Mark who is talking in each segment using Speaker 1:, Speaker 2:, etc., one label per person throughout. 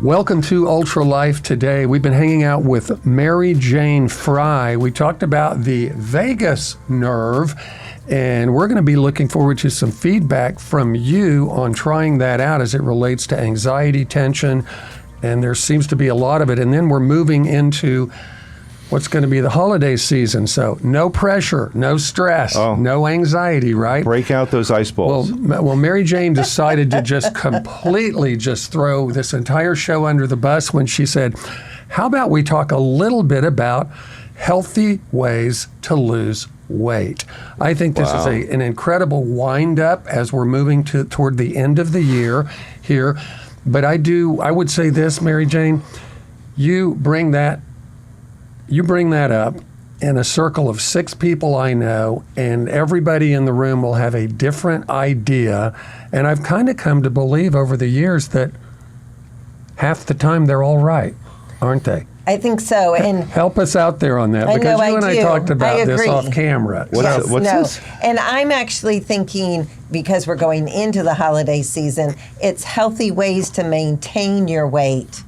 Speaker 1: Welcome to Ultra Life today. We've been hanging out with Mary Jane Fry. We talked about the vagus nerve, and we're going to be looking forward to some feedback from you on trying that out as it relates to anxiety, tension, and there seems to be a lot of it. And then we're moving into what's going to be the holiday season. So no pressure, no stress, no anxiety, right?
Speaker 2: Break out those ice balls.
Speaker 1: Well, Mary Jane decided to just completely just throw this entire show under the bus when she said, how about we talk a little bit about healthy ways to lose weight? I think this is an incredible wind up as we're moving toward the end of the year here. But I would say this, Mary Jane, you bring that up in a circle of 6 people I know, and everybody in the room will have a different idea. And I've kind of come to believe over the years that half the time they're all right, aren't they?
Speaker 3: I think so. And
Speaker 1: help us out there on that, because you and I talked about this off camera.
Speaker 2: What's this?
Speaker 3: And I'm actually thinking, because we're going into the holiday season, it's healthy ways to maintain your weight.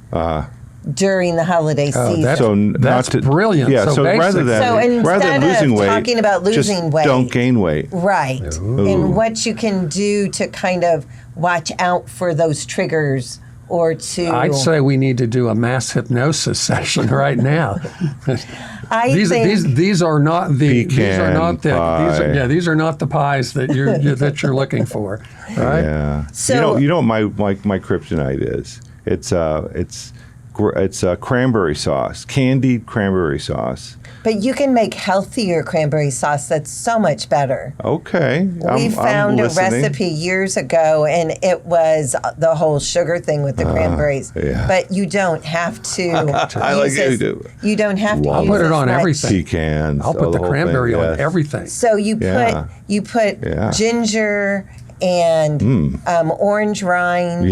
Speaker 3: During the holiday season.
Speaker 1: That's brilliant.
Speaker 2: Yeah, so rather than losing weight,
Speaker 3: talking about losing weight,
Speaker 2: don't gain weight.
Speaker 3: Right.
Speaker 2: Ooh.
Speaker 3: And what you can do to kind of watch out for those triggers, or to...
Speaker 1: I'd say we need to do a mass hypnosis session right now. These are not the pies that you're looking for, right?
Speaker 2: Yeah. So you know what my kryptonite is? It's cranberry sauce, candied cranberry sauce.
Speaker 3: But you can make healthier cranberry sauce that's so much better.
Speaker 2: Okay.
Speaker 3: We found a recipe years ago, and it was the whole sugar thing with the cranberries.
Speaker 2: Yeah.
Speaker 3: But you don't have to.
Speaker 2: I like it. You do.
Speaker 3: You don't have to.
Speaker 1: I'll put it on everything.
Speaker 2: Pecans.
Speaker 1: I'll put the cranberry on everything.
Speaker 3: So you put ginger and orange rind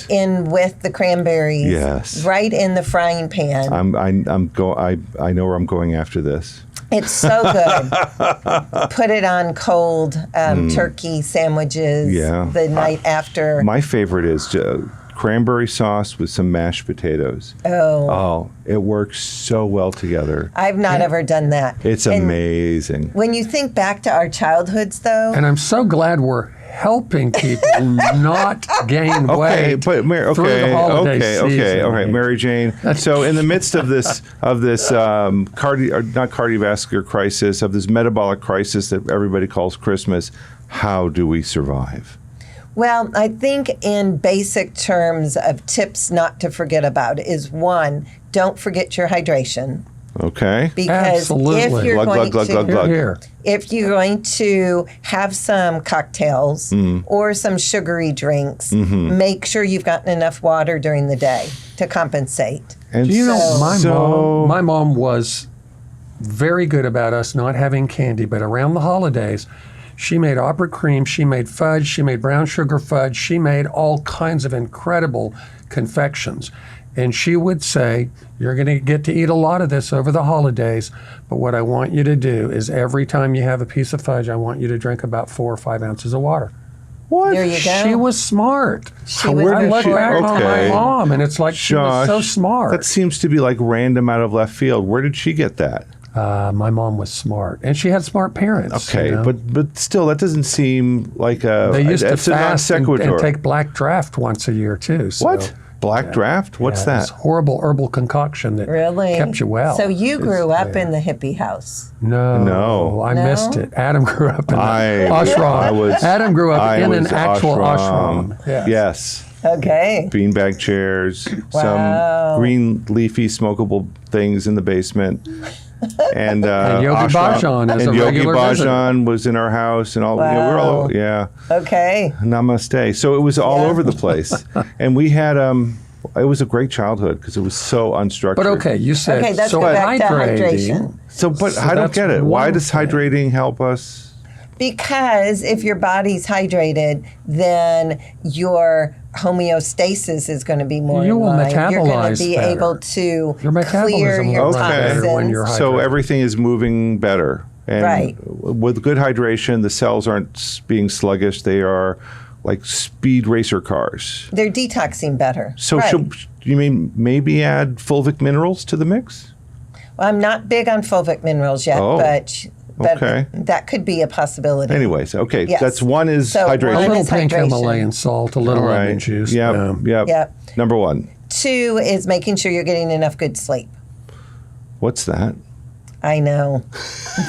Speaker 3: in with the cranberries, right in the frying pan.
Speaker 2: I know where I'm going after this.
Speaker 3: It's so good. Put it on cold turkey sandwiches the night after.
Speaker 2: My favorite is cranberry sauce with some mashed potatoes. Oh, it works so well together.
Speaker 3: I've not ever done that.
Speaker 2: It's amazing.
Speaker 3: When you think back to our childhoods, though.
Speaker 1: And I'm so glad we're helping people not gain weight through the holiday season.
Speaker 2: All right, Mary Jane. So in the midst of this cardiovascular crisis, of this metabolic crisis that everybody calls Christmas, how do we survive?
Speaker 3: Well, I think in basic terms of tips not to forget about is, 1, don't forget your hydration.
Speaker 2: Okay.
Speaker 3: Because if you're if you're going to have some cocktails or some sugary drinks, make sure you've gotten enough water during the day to compensate.
Speaker 1: And do you know, my mom was very good about us not having candy, but around the holidays, she made opera cream, she made fudge, she made brown sugar fudge, she made all kinds of incredible confections. And she would say, you're going to get to eat a lot of this over the holidays, but what I want you to do is every time you have a piece of fudge, I want you to drink about 4 or 5 ounces of water.
Speaker 2: What?
Speaker 3: There you go.
Speaker 1: She was smart.
Speaker 3: I
Speaker 1: look back on my mom, and it's like she was so smart.
Speaker 2: That seems to be like random out of left field. Where did she get that?
Speaker 1: My mom was smart, and she had smart parents.
Speaker 2: Okay, you know? but still, that doesn't seem like a.
Speaker 1: They used to fast and take black draft once a year too. So.
Speaker 2: What? Black draft? What's that?
Speaker 1: This horrible herbal conconcoction that kept you well.
Speaker 3: So you grew up in the hippie house?
Speaker 1: No, I missed it. Adam grew up in an ashram. Adam grew up in an actual ashram.
Speaker 2: Yes.
Speaker 3: Okay.
Speaker 2: Beanbag chairs, some green leafy smokable things in the basement. And
Speaker 1: Yogi Bhajan as a regular
Speaker 2: Bhajan was in our house, and all we were all
Speaker 3: Okay.
Speaker 2: Namaste. So it was all over the place, and we had it was a great childhood because it was so unstructured.
Speaker 1: But okay, you said
Speaker 3: let's go back to hydration.
Speaker 2: But I don't get it. Why does hydrating help us?
Speaker 3: Because if your body's hydrated, then your homeostasis is going to be more
Speaker 1: you
Speaker 3: in
Speaker 1: will
Speaker 3: line.
Speaker 1: metabolize
Speaker 3: You're going to be
Speaker 1: better.
Speaker 3: Able to
Speaker 1: your
Speaker 3: clear your toxins.
Speaker 1: When you're hydrated.
Speaker 2: So everything is moving better. And
Speaker 3: right.
Speaker 2: with good hydration, the cells aren't being sluggish. They are like speed racer cars.
Speaker 3: They're detoxing better.
Speaker 2: So
Speaker 3: right.
Speaker 2: you mean maybe add fulvic minerals to the mix?
Speaker 3: Well, I'm not big on fulvic minerals yet, but
Speaker 2: okay.
Speaker 3: that could be a possibility.
Speaker 2: Anyways, okay.
Speaker 3: Yes.
Speaker 2: That's one is
Speaker 3: So
Speaker 2: hydration.
Speaker 1: A
Speaker 3: one
Speaker 1: little
Speaker 3: is
Speaker 1: pink
Speaker 3: hydration.
Speaker 1: Himalayan salt, a little lemon juice.
Speaker 2: Yep. Number 1.
Speaker 3: 2 is making sure you're getting enough good sleep.
Speaker 2: What's that?
Speaker 3: I know.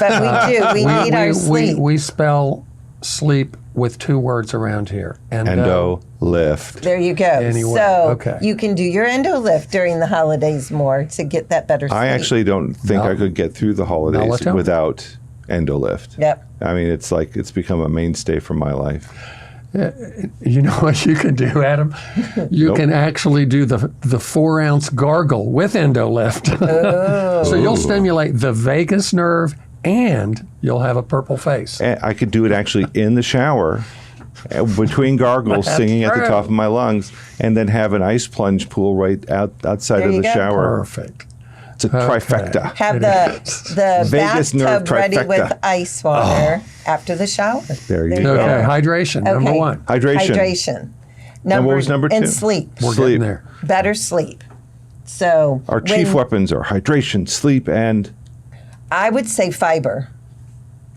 Speaker 3: But we do. We need our sleep.
Speaker 1: We spell sleep with 2 words around here.
Speaker 2: Endo lift.
Speaker 3: There you go.
Speaker 1: Anyway,
Speaker 3: so
Speaker 1: okay.
Speaker 3: you can do your endo lift during the holidays more to get that better sleep.
Speaker 2: I actually don't think I could get through the holidays
Speaker 1: Melatonin.
Speaker 2: without endo lift.
Speaker 3: Yep.
Speaker 2: I mean, it's like it's become a mainstay for my life.
Speaker 1: You know what you can do, Adam? You can actually do the 4-ounce gargle with endo lift. So you'll stimulate the vagus nerve and you'll have a purple face.
Speaker 2: And I could do it actually in the shower, between gargles, singing at the top of my lungs, and then have an ice plunge pool right outside
Speaker 3: There
Speaker 2: of
Speaker 3: you
Speaker 2: the
Speaker 3: go.
Speaker 2: shower.
Speaker 1: Perfect.
Speaker 2: It's a trifecta.
Speaker 3: Have the
Speaker 2: Vagus nerve
Speaker 3: bathtub ready with
Speaker 2: trifecta.
Speaker 3: ice water after the shower.
Speaker 2: There you
Speaker 3: you
Speaker 2: go.
Speaker 1: Okay, hydration, number
Speaker 3: Okay.
Speaker 1: 1.
Speaker 2: Hydration.
Speaker 3: Number,
Speaker 2: what was number 2?
Speaker 3: And sleep.
Speaker 1: We're
Speaker 2: Sleep.
Speaker 1: getting there.
Speaker 3: Better sleep. So
Speaker 2: Our chief weapons are hydration, sleep, and
Speaker 3: I would say fiber.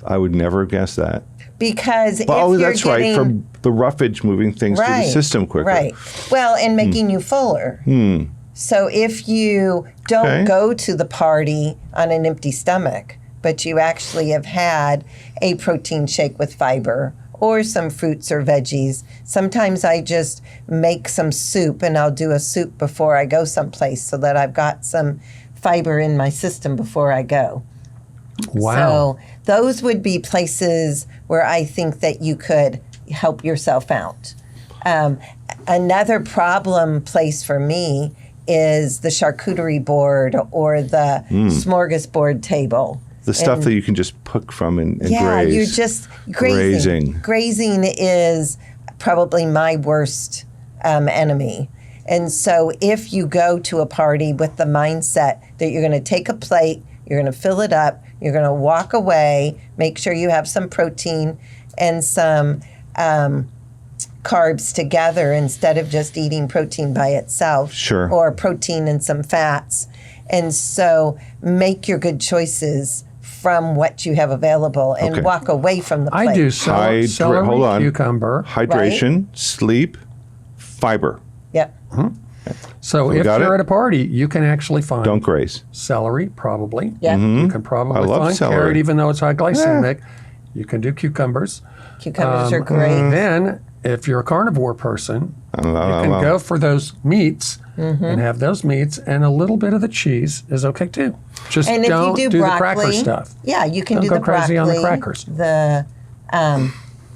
Speaker 2: I would never have guessed that.
Speaker 3: Because if
Speaker 2: Oh,
Speaker 3: you're
Speaker 2: that's right.
Speaker 3: getting,
Speaker 2: From the roughage moving things through the system quicker.
Speaker 3: Right. Well, and making you fuller. So if you don't go to the party on an empty stomach, but you actually have had a protein shake with fiber or some fruits or veggies, sometimes I just make some soup and I'll do a soup before I go someplace so that I've got some fiber in my system before I go.
Speaker 1: Wow.
Speaker 3: So those would be places where I think that you could help yourself out. Another problem place for me is the charcuterie board or the smorgasbord table.
Speaker 2: The stuff that you can just pick from and
Speaker 3: Yeah,
Speaker 2: graze.
Speaker 3: you're just grazing. Grazing is probably my worst enemy. And so if you go to a party with the mindset that you're going to take a plate, you're going to fill it up, you're going to walk away, make sure you have some protein and some carbs together instead of just eating protein by itself.
Speaker 2: Sure.
Speaker 3: Or protein and some fats. And so make your good choices from what you have available and walk away from the plate.
Speaker 1: I do celery,
Speaker 2: hold on.
Speaker 1: cucumber.
Speaker 2: Hydration, sleep, fiber.
Speaker 3: Yep.
Speaker 1: So if
Speaker 2: got
Speaker 1: you're
Speaker 2: it?
Speaker 1: at a party, you can actually find
Speaker 2: Don't graze.
Speaker 1: celery, probably.
Speaker 3: Yeah.
Speaker 1: You can probably
Speaker 2: I love
Speaker 1: find
Speaker 2: celery.
Speaker 1: carrot, even though it's high glycemic. You can do cucumbers.
Speaker 3: Cucumbers are great.
Speaker 1: Then, if you're a carnivore person, you can
Speaker 2: well.
Speaker 1: go for those meats and have those meats, and a little bit of the cheese is okay too. Just
Speaker 3: And if
Speaker 1: don't
Speaker 3: you do
Speaker 1: the
Speaker 3: broccoli,
Speaker 1: cracker stuff.
Speaker 3: yeah, you can
Speaker 1: Don't
Speaker 3: do
Speaker 1: go
Speaker 3: the broccoli,
Speaker 1: crazy on the crackers.
Speaker 3: the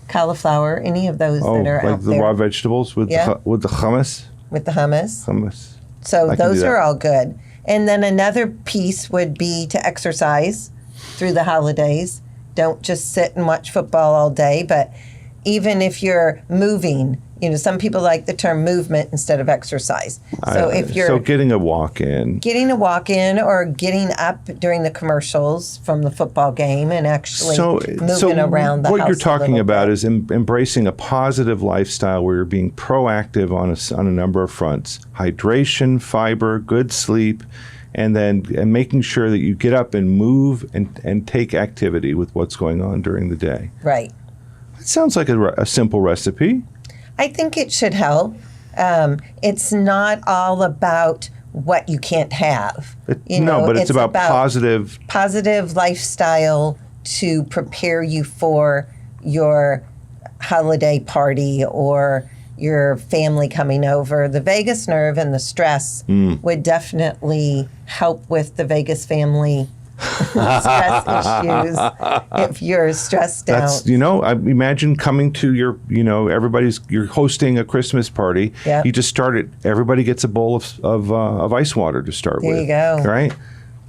Speaker 3: cauliflower, any of those
Speaker 2: Oh,
Speaker 3: that are
Speaker 2: like
Speaker 3: out
Speaker 2: the
Speaker 3: there
Speaker 2: raw vegetables with
Speaker 3: Yeah.
Speaker 2: with the hummus.
Speaker 3: with the hummus.
Speaker 2: Hummus.
Speaker 3: So
Speaker 2: I can do
Speaker 3: those
Speaker 2: that.
Speaker 3: are all good. And then another piece would be to exercise through the holidays. Don't just sit and watch football all day, but even if you're moving, you know, some people like the term movement instead of exercise. So if you're
Speaker 2: getting a walk in.
Speaker 3: getting a walk in or getting up during the commercials from the football game and actually moving around the house.
Speaker 2: What you're talking
Speaker 3: a little
Speaker 2: about
Speaker 3: bit.
Speaker 2: is embracing a positive lifestyle where you're being proactive on a number of fronts: hydration, fiber, good sleep, and making sure that you get up and move and take activity with what's going on during the day.
Speaker 3: Right.
Speaker 2: It sounds like a simple recipe.
Speaker 3: I think it should help. It's not all about what you can't have.
Speaker 2: But it's about
Speaker 3: positive lifestyle to prepare you for your holiday party or your family coming over. The vagus nerve and the stress would definitely help with the vagus family stress issues if you're stressed out.
Speaker 2: I imagine coming to your, you're hosting a Christmas party.
Speaker 3: Yep.
Speaker 2: You just start it. Everybody gets a bowl of ice water to start with.
Speaker 3: There you go.
Speaker 2: Right?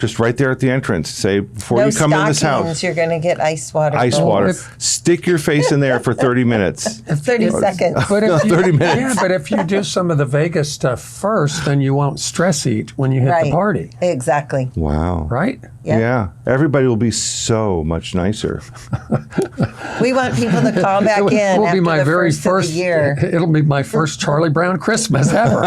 Speaker 2: Just right there at the entrance. Say, before
Speaker 3: No
Speaker 2: you come in this
Speaker 3: stockings,
Speaker 2: house,
Speaker 3: you're going to get ice water.
Speaker 2: ice
Speaker 3: bowls.
Speaker 2: water. Stick your face in there for 30 minutes.
Speaker 3: 30 seconds.
Speaker 1: But if
Speaker 2: 30 minutes.
Speaker 1: Yeah, but if you do some of the Vegas stuff first, then you won't stress eat when you hit the party.
Speaker 3: Exactly.
Speaker 2: Wow.
Speaker 1: Right?
Speaker 3: Yep.
Speaker 2: Yeah. Everybody will be so much nicer.
Speaker 3: We want people to call back in
Speaker 1: will
Speaker 3: after
Speaker 1: be my
Speaker 3: the
Speaker 1: very
Speaker 3: first of the year.
Speaker 1: It'll be my first Charlie Brown Christmas ever.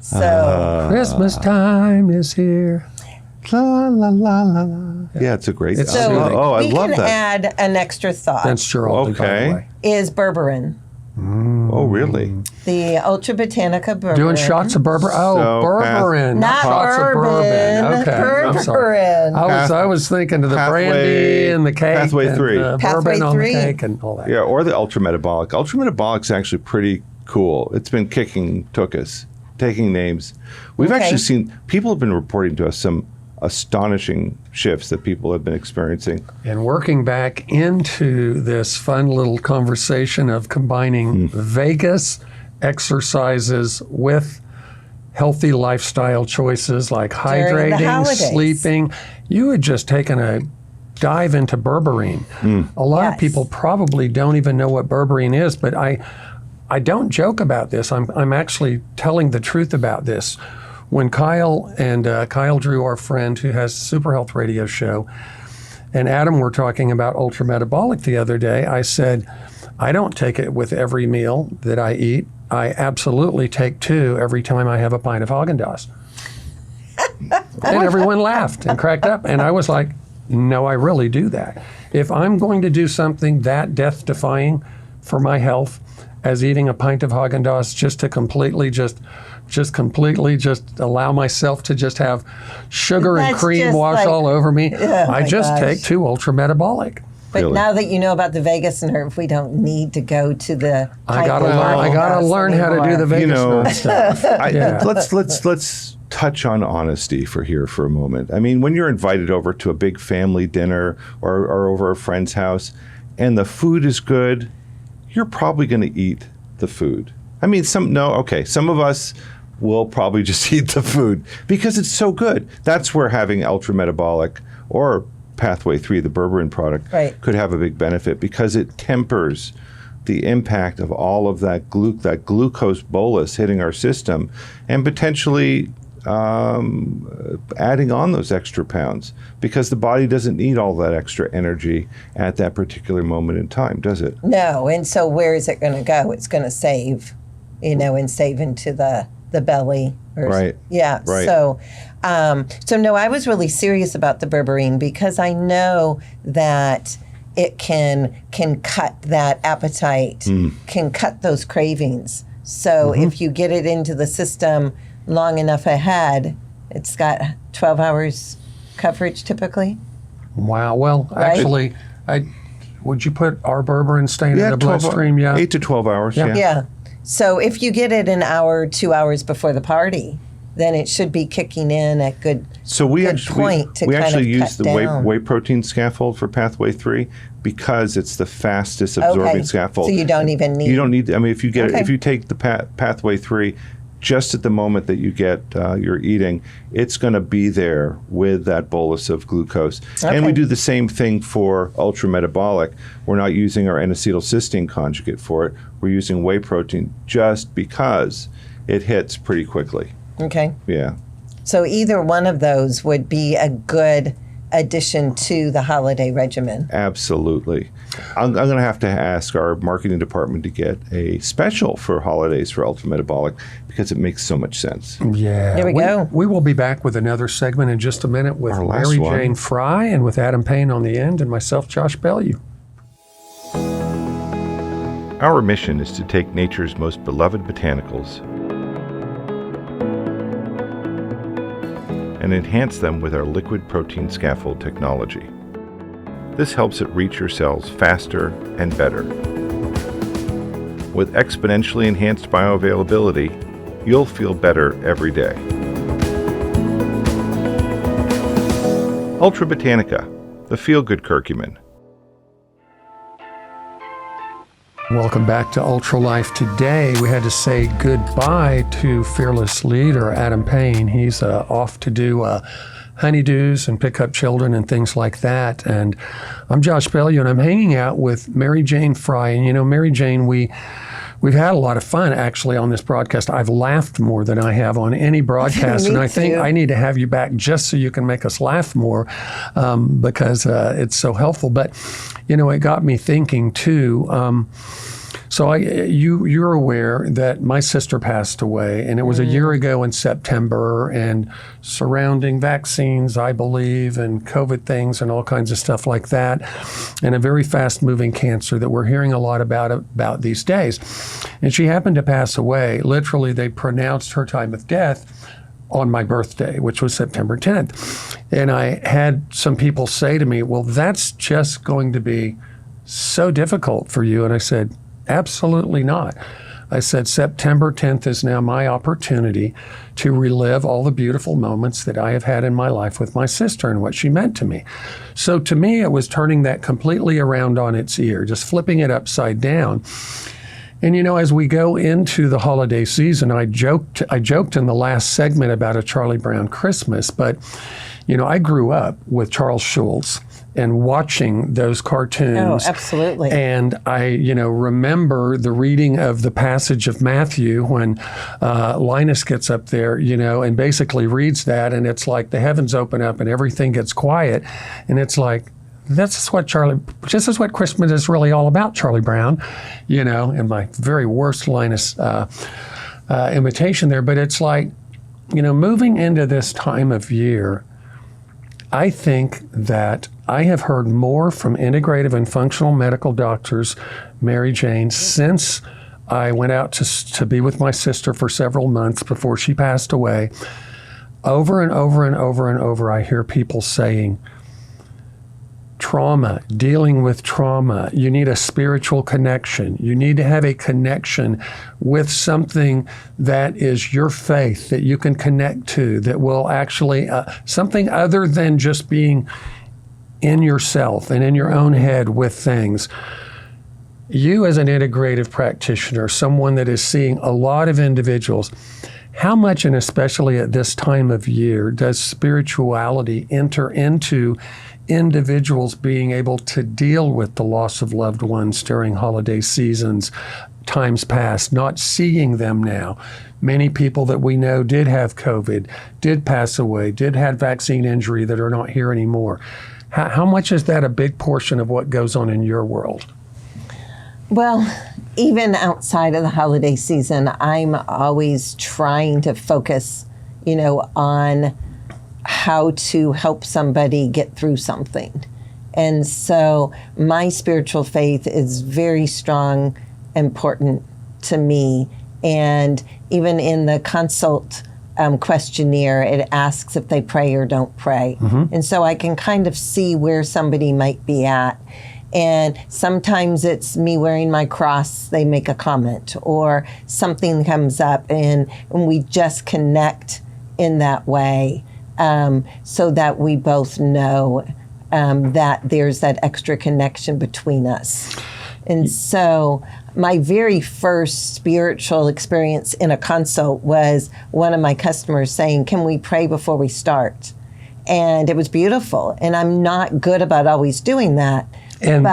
Speaker 3: So
Speaker 1: Christmas time is here.
Speaker 2: La, la, la, la, la. Yeah, it's a great
Speaker 1: It's
Speaker 2: song.
Speaker 1: soothing.
Speaker 2: Oh, I
Speaker 3: we
Speaker 2: love
Speaker 3: can
Speaker 2: that.
Speaker 3: add an extra thought.
Speaker 1: That's Gerald, by
Speaker 2: Okay.
Speaker 1: the way.
Speaker 3: Is berberine.
Speaker 2: Oh, really?
Speaker 3: The Ultra Botanica berberine.
Speaker 1: Doing shots of berberine. Oh,
Speaker 2: So,
Speaker 1: berberine.
Speaker 3: Not
Speaker 1: shots
Speaker 3: bourbon.
Speaker 1: of bourbon. Okay, I'm sorry.
Speaker 3: Berberine.
Speaker 1: I was thinking of the
Speaker 2: Pathway-
Speaker 1: brandy and the cake.
Speaker 2: Pathway
Speaker 1: and,
Speaker 2: 3.
Speaker 3: Pathway
Speaker 1: bourbon on
Speaker 3: 3.
Speaker 1: the cake and all that.
Speaker 2: Yeah, or the ultrametabolic. Ultrametabolic's actually pretty cool. It's been kicking Tookus, taking names. We've
Speaker 3: Okay.
Speaker 2: actually seen, people have been reporting to us some astonishing shifts that people have been experiencing.
Speaker 1: And working back into this fun little conversation of combining Vegas exercises with healthy lifestyle choices like
Speaker 3: During the
Speaker 1: hydrating,
Speaker 3: holidays.
Speaker 1: sleeping, you had just taken a dive into berberine. A lot of
Speaker 3: Yes.
Speaker 1: people probably don't even know what berberine is, but I don't joke about this. I'm actually telling the truth about this. When Kyle and Kyle Drew, our friend who has Super Health Radio show, and Adam were talking about ultrametabolic the other day, I said, I don't take it with every meal that I eat. I absolutely take 2 every time I have a pint of Haagan-Dazs. And everyone laughed and cracked up. And I was like, no, I really do that. If I'm going to do something that death-defying for my health as eating a pint of Haagen-Dazs just to completely allow myself to just have sugar and
Speaker 3: That's
Speaker 1: cream
Speaker 3: just
Speaker 1: wash
Speaker 3: like-
Speaker 1: all over me, I
Speaker 3: my
Speaker 1: just
Speaker 3: gosh.
Speaker 1: take 2 ultrametabolic.
Speaker 3: But
Speaker 2: Really?
Speaker 3: now that you know about the Vegas nerve, we don't need to go to the.
Speaker 1: I gotta learn how to do the Vegas
Speaker 2: know,
Speaker 1: nerve stuff. Yeah.
Speaker 2: Let's touch on honesty for a moment. I mean, when you're invited over to a big family dinner or over a friend's house, and the food is good, you're probably going to eat the food. I mean, some of us will probably just eat the food because it's so good. That's where having ultrametabolic or Pathway 3, the berberine product,
Speaker 3: Right.
Speaker 2: could have a big benefit because it tempers the impact of all of that glucose bolus hitting our system and potentially adding on those extra pounds because the body doesn't need all that extra energy at that particular moment in time, does it?
Speaker 3: No, and so where is it going to go? It's going to save, and save into the belly.
Speaker 2: Right.
Speaker 3: Yeah.
Speaker 2: Right.
Speaker 3: So no, I was really serious about the berberine because I know that it can cut that appetite, can cut those cravings. So if you get it into the system long enough ahead, it's got 12 hours coverage typically.
Speaker 1: Wow. Well,
Speaker 3: Right?
Speaker 1: actually, would you put our berberine stain in the
Speaker 2: 12
Speaker 1: bloodstream? Yeah.
Speaker 2: 8 to 12 hours.
Speaker 1: Yeah.
Speaker 3: Yeah. So if you get it an hour, 2 hours before the party, then it should be kicking in at good.
Speaker 2: So we
Speaker 3: good
Speaker 2: actually
Speaker 3: point to
Speaker 2: we
Speaker 3: kind
Speaker 2: actually
Speaker 3: of
Speaker 2: use
Speaker 3: cut
Speaker 2: the
Speaker 3: down.
Speaker 2: whey protein scaffold for Pathway 3 because it's the fastest absorbing
Speaker 3: Okay.
Speaker 2: scaffold.
Speaker 3: So you don't even need.
Speaker 2: You don't need. I mean, if you get
Speaker 3: Okay.
Speaker 2: if you take the Pathway 3, just at the moment that you get your eating, it's going to be there with that bolus of glucose. And we
Speaker 3: Okay.
Speaker 2: do the same thing for ultrametabolic. We're not using our N-acetylcysteine conjugate for it. We're using whey protein just because it hits pretty quickly.
Speaker 3: Okay.
Speaker 2: Yeah.
Speaker 3: So either one of those would be a good addition to the holiday regimen.
Speaker 2: Absolutely. I'm going to have to ask our marketing department to get a special for holidays for ultrametabolic because it makes so much sense.
Speaker 1: Yeah.
Speaker 3: There we go.
Speaker 1: We will be back with another segment in just a minute with
Speaker 2: Our last
Speaker 1: Mary
Speaker 2: one.
Speaker 1: Jane Fry and with Adam Payne on the end and myself, Josh Bellew.
Speaker 2: Our mission is to take nature's most beloved botanicals and enhance them with our liquid protein scaffold technology. This helps it reach your cells faster and better. With exponentially enhanced bioavailability, you'll feel better every day. Ultra Botanica, the feel-good curcumin.
Speaker 1: Welcome back to Ultra Life. Today, we had to say goodbye to fearless leader Adam Payne. He's off to do honeydews and pick up children and things like that. And I'm Josh Bellew, and I'm hanging out with Mary Jane Fry. And, you know, Mary Jane, we've had a lot of fun, actually, on this broadcast. I've laughed more than I have on any broadcast, and I think I need to have you back just so you can make us laugh more, because it's so helpful. But, you know, it got me thinking, too. So you're aware that my sister passed away, and it was a year ago in September, and surrounding vaccines, I believe, and COVID things and all kinds of stuff like that, and a very fast-moving cancer that we're hearing a lot about these days. And she happened to pass away. Literally, they pronounced her time of death on my birthday, which was September 10th. And I had some people say to me, well, that's just going to be so difficult for you. And I said, absolutely not. I said, September 10th is now my opportunity to relive all the beautiful moments that I have had in my life with my sister and what she meant to me. So to me, it was turning that completely around on its ear, just flipping it upside down. And, you know, as we go into the holiday season, I joked in the last segment about a Charlie Brown Christmas, but, you know, I grew up with Charles Schulz and watching those cartoons.
Speaker 3: Oh, absolutely.
Speaker 1: And I, you know, remember the reading of the passage of Matthew when Linus gets up there, you know, and basically reads that, and it's like the heavens open up and everything gets quiet. And it's like, this is what Christmas is really all about, Charlie Brown, you know, and my very worst Linus imitation there. But it's like, you know, moving into this time of year, I think that I have heard more from integrative and functional medical doctors, Mary Jane, since I went out to be with my sister for several months before she passed away. Over and over and over and over, I hear people saying, trauma, dealing with trauma, you need a spiritual connection. You need to have a connection with something that is your faith, that you can connect to, that will actually, something other than just being in yourself and in your own head with things. You as an integrative practitioner, someone that is seeing a lot of individuals, how much, and especially at this time of year, does spirituality enter into individuals being able to deal with the loss of loved ones during holiday seasons, times past, not seeing them now? Many people that we know did have COVID, did pass away, did have vaccine injury that are not here anymore. How much is that a big portion of what goes on in your world?
Speaker 3: Well, even outside of the holiday season, I'm always trying to focus, you know, on how to help somebody get through something. And so my spiritual faith is very strong, important to me. And even in the consult questionnaire, it asks if they pray or don't pray. Mm-hmm. And so I can kind of see where somebody might be at. And sometimes it's me wearing my cross, they make a comment, or something comes up, and we just connect in that way, so that we both know that there's that extra connection between us. And so my very first spiritual experience in a consult was one of my customers saying, "Can we pray before we start?" And it was beautiful. And I'm not good about always doing that.
Speaker 1: And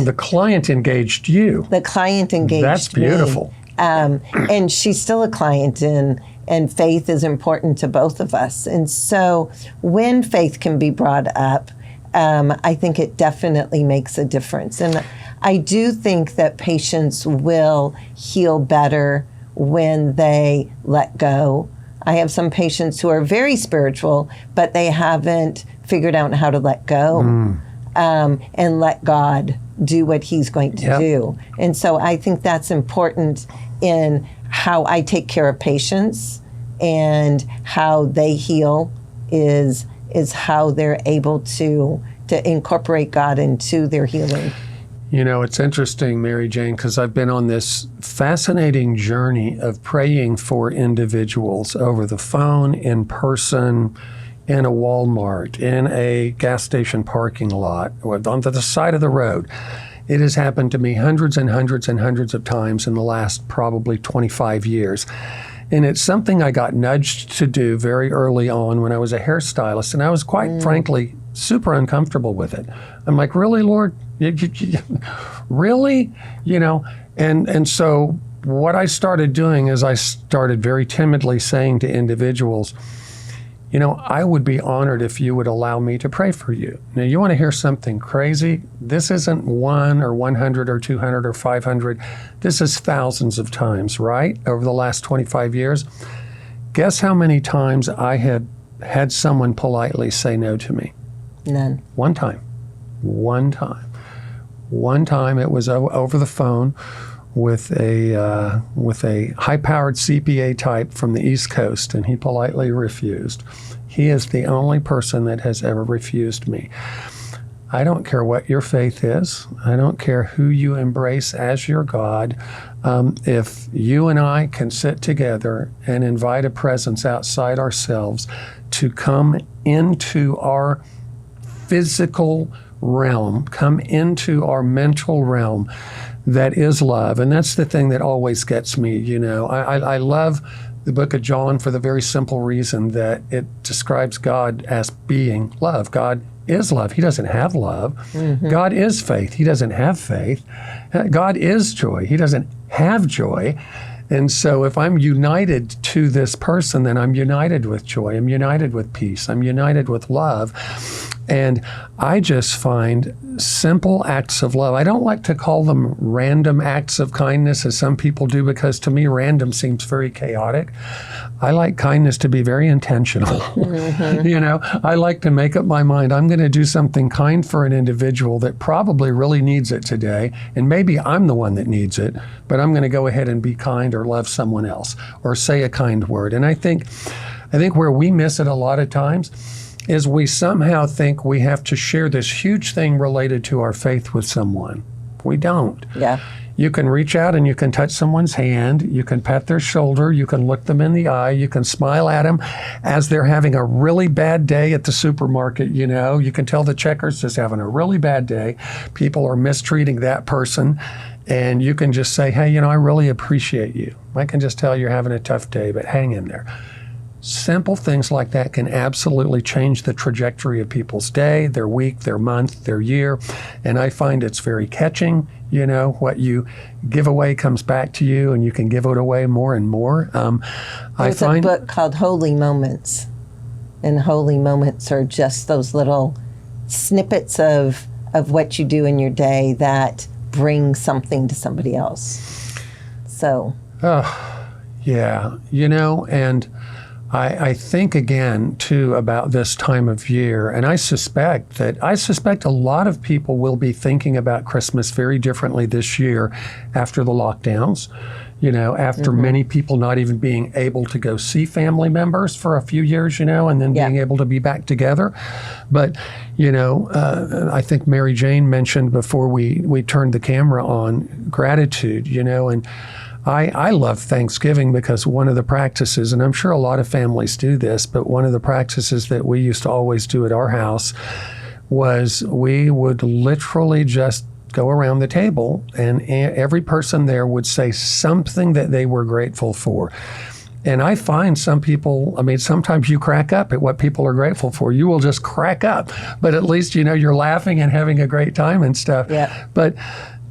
Speaker 1: the client engaged you.
Speaker 3: The client engaged me.
Speaker 1: That's beautiful.
Speaker 3: And she's still a client, and faith is important to both of us. And so when faith can be brought up, I think it definitely makes a difference. And I do think that patients will heal better when they let go. I have some patients who are very spiritual, but they haven't figured out how to let go and let God do what He's going to do. And so I think that's important in how I take care of patients, and how they heal is how they're able to incorporate God into their healing.
Speaker 1: You know, it's interesting, Mary Jane, because I've been on this fascinating journey of praying for individuals over the phone, in person, in a Walmart, in a gas station parking lot, on the side of the road. It has happened to me hundreds and hundreds and hundreds of times in the last probably 25 years. And it's something I got nudged to do very early on when I was a hairstylist, and I was quite frankly super uncomfortable with it. I'm like, really, Lord? Really? And so what I started doing is I started very timidly saying to individuals, I would be honored if you would allow me to pray for you. Now, you want to hear something crazy? This isn't 1 or 100 or 200 or 500. This is thousands of times, right? Over the last 25 years. Guess how many times I had someone politely say no to me?
Speaker 3: None.
Speaker 1: One time. One time it was over the phone with a high-powered CPA type from the East Coast, and he politely refused. He is the only person that has ever refused me. I don't care what your faith is. I don't care who you embrace as your God. If you and I can sit together and invite a presence outside ourselves to come into our physical realm, come into our mental realm, that is love. And that's the thing that always gets me. I love the book of John for the very simple reason that it describes God as being love. God is love. He doesn't have love. Mm-hmm. God is faith. He doesn't have faith. God is joy. He doesn't have joy. And so if I'm united to this person, then I'm united with joy. I'm united with peace. I'm united with love. And I just find simple acts of love. I don't like to call them random acts of kindness, as some people do, because to me, random seems very chaotic. I like kindness to be very intentional. Mm-hmm. I like to make up my mind. I'm going to do something kind for an individual that probably really needs it today. And maybe I'm the one that needs it, but I'm going to go ahead and be kind or love someone else or say a kind word. And I think where we miss it a lot of times is we somehow think we have to share this huge thing related to our faith with someone. We don't.
Speaker 3: Yeah.
Speaker 1: You can reach out and you can touch someone's hand, you can pat their shoulder, you can look them in the eye, you can smile at them as they're having a really bad day at the supermarket. You can tell the checker's just having a really bad day. People are mistreating that person. And you can just say, hey, I really appreciate you. I can just tell you're having a tough day, but hang in there. Simple things like that can absolutely change the trajectory of people's day, their week, their month, their year. And I find it's very catching. What you give away comes back to you, and you can give it away more and more.
Speaker 3: There's a book called Holy Moments. And holy moments are just those little snippets of what you do in your day that bring something to somebody else. So.
Speaker 1: Yeah. And I think again too about this time of year, and I suspect a lot of people will be thinking about Christmas very differently this year after the lockdowns. After mm-hmm. many people not even being able to go see family members for a few years, and then being able to be back together. But, I think Mary Jane mentioned before we turned the camera on gratitude, and I love Thanksgiving because one of the practices, and I'm sure a lot of families do this, but one of the practices that we used to always do at our house was we would literally just go around the table and every person there would say something that they were grateful for. And I find some people, sometimes you crack up at what people are grateful for. You will just crack up, but at least, you're laughing and having a great time and stuff.
Speaker 3: Yeah.
Speaker 1: But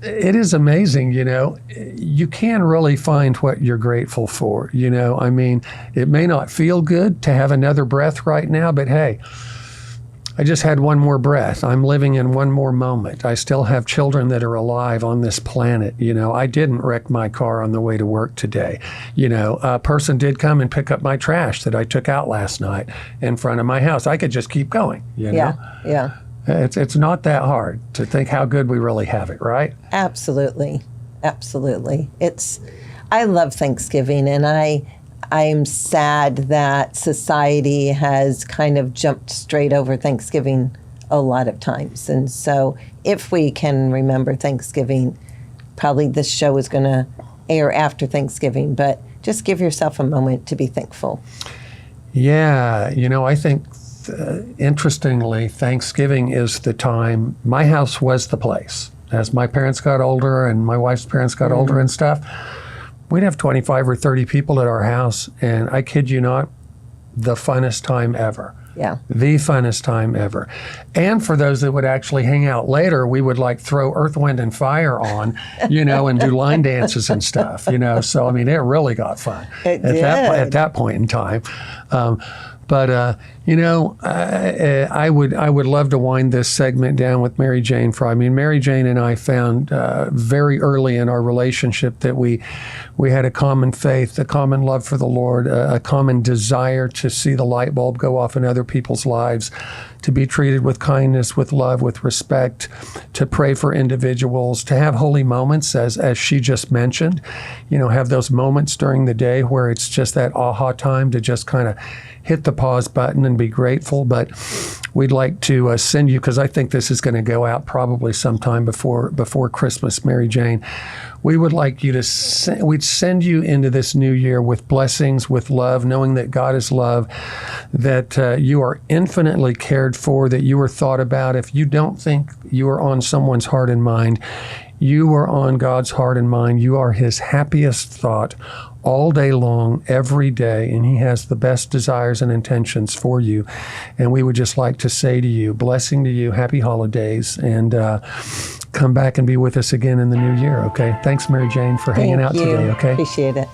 Speaker 1: it is amazing, you can really find what you're grateful for. It may not feel good to have another breath right now, but hey, I just had one more breath. I'm living in one more moment. I still have children that are alive on this planet. I didn't wreck my car on the way to work today. A person did come and pick up my trash that I took out last night in front of my house. I could just keep going,
Speaker 3: Yeah.
Speaker 1: It's not that hard to think how good we really have it, right?
Speaker 3: Absolutely. I love Thanksgiving, and I'm sad that society has kind of jumped straight over Thanksgiving a lot of times. And so if we can remember Thanksgiving, probably this show is going to air after Thanksgiving, but just give yourself a moment to be thankful.
Speaker 1: Yeah, I think interestingly, Thanksgiving is the time. My house was the place. as my parents got older and my wife's parents got older and stuff, we'd have 25 or 30 people at our house, and I kid you not, the funnest time ever.
Speaker 3: Yeah.
Speaker 1: The funnest time ever. And for those that would actually hang out later, we would like throw Earth, Wind, and Fire on, and do line dances and stuff, So, I mean, it really got fun
Speaker 3: at
Speaker 1: that point in time. I would love to wind this segment down with Mary Jane Fry. I mean, Mary Jane and I found very early in our relationship that we had a common faith, a common love for the Lord, a common desire to see the light bulb go off in other people's lives, to be treated with kindness, with love, with respect, to pray for individuals, to have holy moments, as she just mentioned, have those moments during the day where it's just that aha time to just kind of hit the pause button and be grateful. But we'd like to send you, because I think this is going to go out probably sometime before Christmas, Mary Jane. We would like you to, we'd send you into this new year with blessings, with love, knowing that God is love, that you are infinitely cared for, that you are thought about. If you don't think you are on someone's heart and mind, you are on God's heart and mind. You are his happiest thought all day long, every day, and he has the best desires and intentions for you. And we would just like to say to you, blessing to you, happy holidays, and come back and be with us again in the new year, okay? Thanks, Mary Jane, for hanging out today, okay?
Speaker 3: Appreciate it.